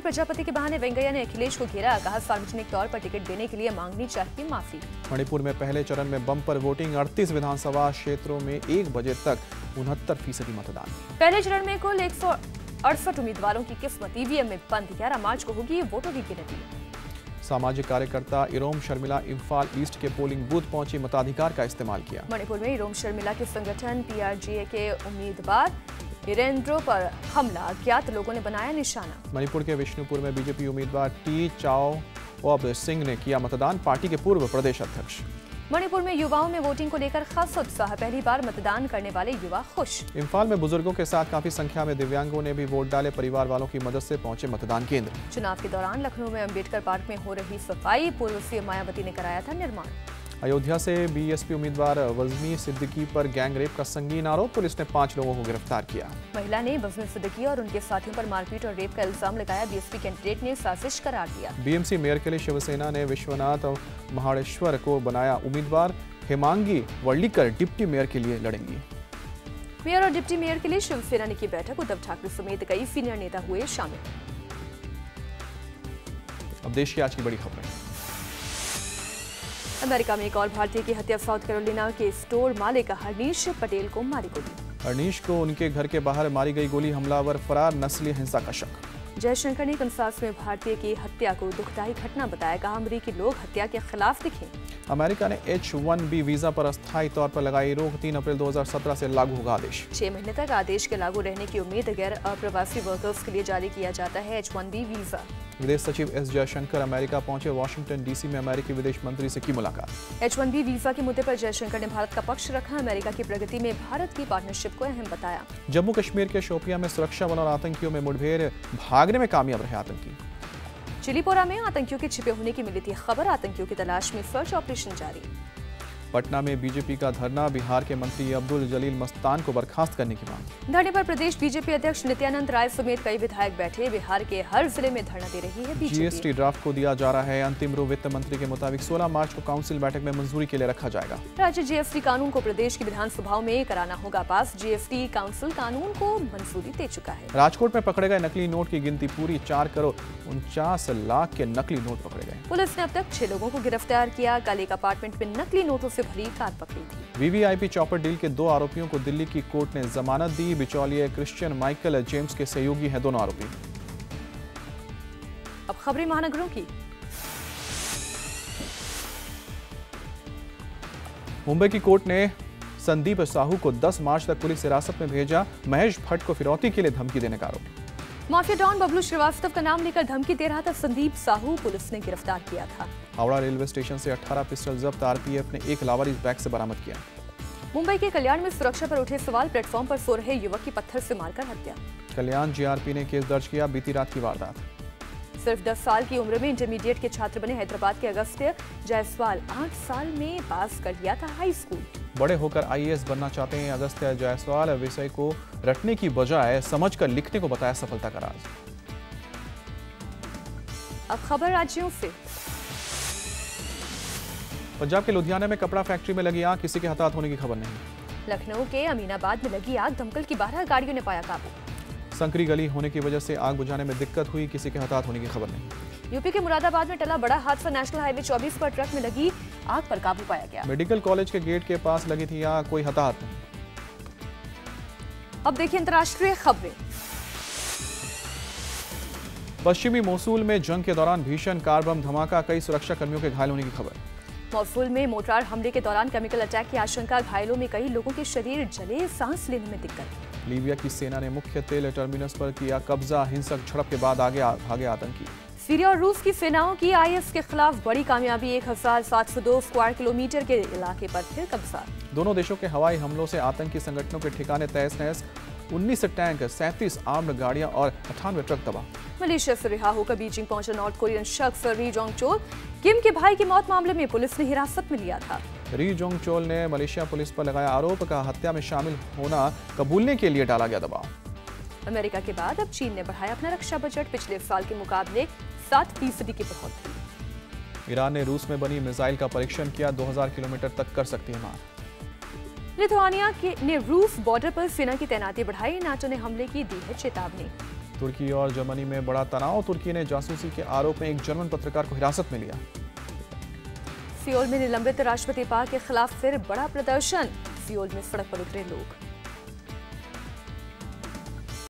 प्रजापति के बहाने वेंकैया ने अखिलेश को घेरा, कहा सार्वजनिक तौर पर टिकट देने के लिए मांगनी चाहिए माफी। मणिपुर में पहले चरण में बम्पर वोटिंग, 38 विधानसभा क्षेत्रों में 1 बजे तक 69% मतदान। पहले चरण में कुल 168 उम्मीदवारों की किस्मत ईवीएम में बंद। 11 मार्च को होगी वोटों की गिनती। सामाजिक कार्यकर्ता इरोम शर्मिला इम्फाल ईस्ट के पोलिंग बूथ पहुंची, मताधिकार का इस्तेमाल किया। मणिपुर में इरोम शर्मिला के संगठन PRGA के उम्मीदवार वीरेंद्रो पर हमला, अज्ञात लोगों ने बनाया निशाना। मणिपुर के विष्णुपुर में बीजेपी उम्मीदवार टी चाओ सिंह ने किया मतदान, पार्टी के पूर्व प्रदेश अध्यक्ष। मणिपुर में युवाओं में वोटिंग को लेकर खासा उत्साह, पहली बार मतदान करने वाले युवा खुश। इम्फाल में बुजुर्गों के साथ काफी संख्या में दिव्यांगों ने भी वोट डाले, परिवार वालों की मदद से पहुंचे मतदान केंद्र। चुनाव के दौरान लखनऊ में अंबेडकर पार्क में हो रही सफाई, पूर्व सीएम मायावती ने कराया था निर्माण। अयोध्या से बीएसपी उम्मीदवार वज़मी सिद्दीकी पर गैंग रेप का संगीन आरोप, पुलिस ने 5 लोगों को गिरफ्तार किया। महिला ने वज़मी सिद्दीकी और उनके साथियों पर मारपीट और रेप का इल्जाम लगाया, बीएसपी कैंडिडेट ने साजिश करार दिया। बीएमसी मेयर के लिए शिवसेना ने विश्वनाथ महाडेश्वर को बनाया उम्मीदवार, हेमांगी वर्लीकर डिप्टी मेयर के लिए लड़ेंगी। मेयर और डिप्टी मेयर के लिए शिवसेना ने की बैठक, उद्धव ठाकरे समेत कई सीनियर नेता हुए शामिल। अब देश की आज की बड़ी खबरें। अमेरिका में एक और भारतीय की हत्या, साउथ कैरोलिना के स्टोर मालिक हरनीश पटेल को मारी गोली। हरनीश को उनके घर के बाहर मारी गई गोली, हमलावर फरार, नस्लीय हिंसा का शक। जयशंकर ने कंसास में भारतीय की हत्या को दुखदायी घटना बताया, कहा अमेरिकी लोग हत्या के खिलाफ दिखे। अमेरिका ने H-1B वीजा पर अस्थायी तौर पर लगाई रोक, 3 अप्रैल 2017 से लागू होगा आदेश। 6 महीने तक आदेश के लागू रहने की उम्मीद, गैर अप्रवासी वर्कर्स के लिए जारी किया जाता है H-1B वीजा। विदेश सचिव S जयशंकर अमेरिका पहुंचे, वाशिंगटन डीसी में अमेरिकी विदेश मंत्री से की मुलाकात। H-1B वीजा के मुद्दे पर जयशंकर ने भारत का पक्ष रखा, अमेरिका की प्रगति में भारत की पार्टनरशिप को अहम बताया। जम्मू कश्मीर के शोपियां में सुरक्षा बल और आतंकियों में मुठभेड़, भागने में कामयाब रहे आतंकी। चिलीपोरा में आतंकियों के छिपे होने की मिली थी खबर, आतंकियों की तलाश में सर्च ऑपरेशन जारी। पटना में बीजेपी का धरना, बिहार के मंत्री अब्दुल जलील मस्तान को बर्खास्त करने की मांग। धरने पर प्रदेश बीजेपी अध्यक्ष नित्यानंद राय समेत कई विधायक बैठे, बिहार के हर जिले में धरना दे रही है बीजेपी। जीएसटी ड्राफ्ट को दिया जा रहा है अंतिम रूप, वित्त मंत्री के मुताबिक 16 मार्च को काउंसिल बैठक में मंजूरी के लिए रखा जाएगा। राज्य जीएसटी कानून को प्रदेश की विधानसभाओं में कराना होगा पास, जीएसटी काउंसिल कानून को मंजूरी दे चुका है। राजकोट में पकड़े गए नकली नोट की गिनती पूरी, 4 करोड़ 49 लाख के नकली नोट पकड़े गए। पुलिस ने अब तक 6 लोगों को गिरफ्तार किया, कल एक अपार्टमेंट में नकली नोटों से भरी कार पकड़ी थी। वीवीआईपी चॉपर डील के 2 आरोपियों को दिल्ली की कोर्ट ने जमानत दी, बिचौलिए क्रिश्चियन माइकल जेम्स के सहयोगी हैं दोनों आरोपी। अब खबरें महानगरों की। मुंबई की कोर्ट ने संदीप साहू को 10 मार्च तक पुलिस हिरासत में भेजा, महेश भट्ट को फिरौती के लिए धमकी देने का आरोप। माफिया डॉन बबलू श्रीवास्तव का नाम लेकर धमकी दे रहा था संदीप साहू, पुलिस ने गिरफ्तार किया था। हावड़ा रेलवे स्टेशन से 18 पिस्टल जब्त, आरपीएफ ने 1 लावारिस बैग से बरामद किया। मुंबई के कल्याण में सुरक्षा पर उठे सवाल, प्लेटफॉर्म पर सो रहे युवक की पत्थर से मारकर हत्या। कल्याण जीआरपी ने केस दर्ज किया, बीती रात की वारदात। सिर्फ 10 साल की उम्र में इंटरमीडिएट के छात्र बने हैदराबाद के अगस्त्य जायसवाल, 8 साल में पास कर लिया था हाई स्कूल। बड़े होकर आईएएस बनना चाहते हैं अगस्त्य जायसवाल, विषय को रटने की बजाय समझकर लिखने को बताया सफलता का राज। अब खबर राज्यों से। पंजाब के लुधियाना में कपड़ा फैक्ट्री में लगी आग, किसी के हताहत होने की खबर नहीं। लखनऊ के अमीनाबाद में लगी आग, दमकल की 12 गाड़ियों ने पाया काबू। संकरी गली होने की वजह से आग बुझाने में दिक्कत हुई, किसी के हताहत होने की खबर नहीं। यूपी के मुरादाबाद में टला बड़ा हादसा, नेशनल हाईवे 24 पर ट्रक में लगी आग पर काबू पाया गया। मेडिकल कॉलेज के गेट के पास लगी थी आग, कोई हताहत नहीं। अब देखिए अंतर्राष्ट्रीय खबरें। पश्चिमी मोसूल में जंग के दौरान भीषण कार बम धमाका, कई सुरक्षा कर्मियों के घायल होने की खबर। मोसूल में मोर्टार हमले के दौरान केमिकल अटैक की आशंका, घायलों में कई लोगों के शरीर जले, सांस लेने में दिक्कत। लीबिया की सेना ने मुख्य तेल टर्मिनस पर किया कब्जा, हिंसक झड़प के बाद आगे भागे आतंकी। सीरिया और रूस की सेनाओं की आईएस के खिलाफ बड़ी कामयाबी, 1702 स्क्वायर किलोमीटर के इलाके पर फिर कब्जा। दोनों देशों के हवाई हमलों से आतंकी संगठनों के ठिकाने तहस नहस, 19 टैंक, 37 आर्म्ड गाड़ियां और 98 ट्रक तबाह। मलेशिया से रिहा होकर बीजिंग पहुंचा नॉर्थ कोरियन शख्स री जोंग चोल, किम के भाई की मौत मामले में पुलिस ने हिरासत में लिया था। री जोंग चोल ने मलेशिया पुलिस पर लगाया आरोप, का हत्या में शामिल होना कबूलने के लिए डाला गया दबाव। अमेरिका के बाद अब चीन ने बढ़ाया अपना रक्षा बजट, पिछले साल के मुकाबले 7% की बढ़ोतरी। ईरान ने रूस में बनी मिसाइल का परीक्षण किया, 2000 किलोमीटर तक कर सकती है मार। लिथुआनिया ने रूस बॉर्डर पर सेना की तैनाती बढ़ाई, नाटो ने हमले की दी है चेतावनी। तुर्की और जर्मनी में बड़ा तनाव। तुर्की ने जासूसी के आरोप में एक जर्मन पत्रकार को हिरासत में लिया। सियोल में निलंबित राष्ट्रपति पाक के खिलाफ फिर बड़ा प्रदर्शन। सियोल में सड़क पर उतरे लोग।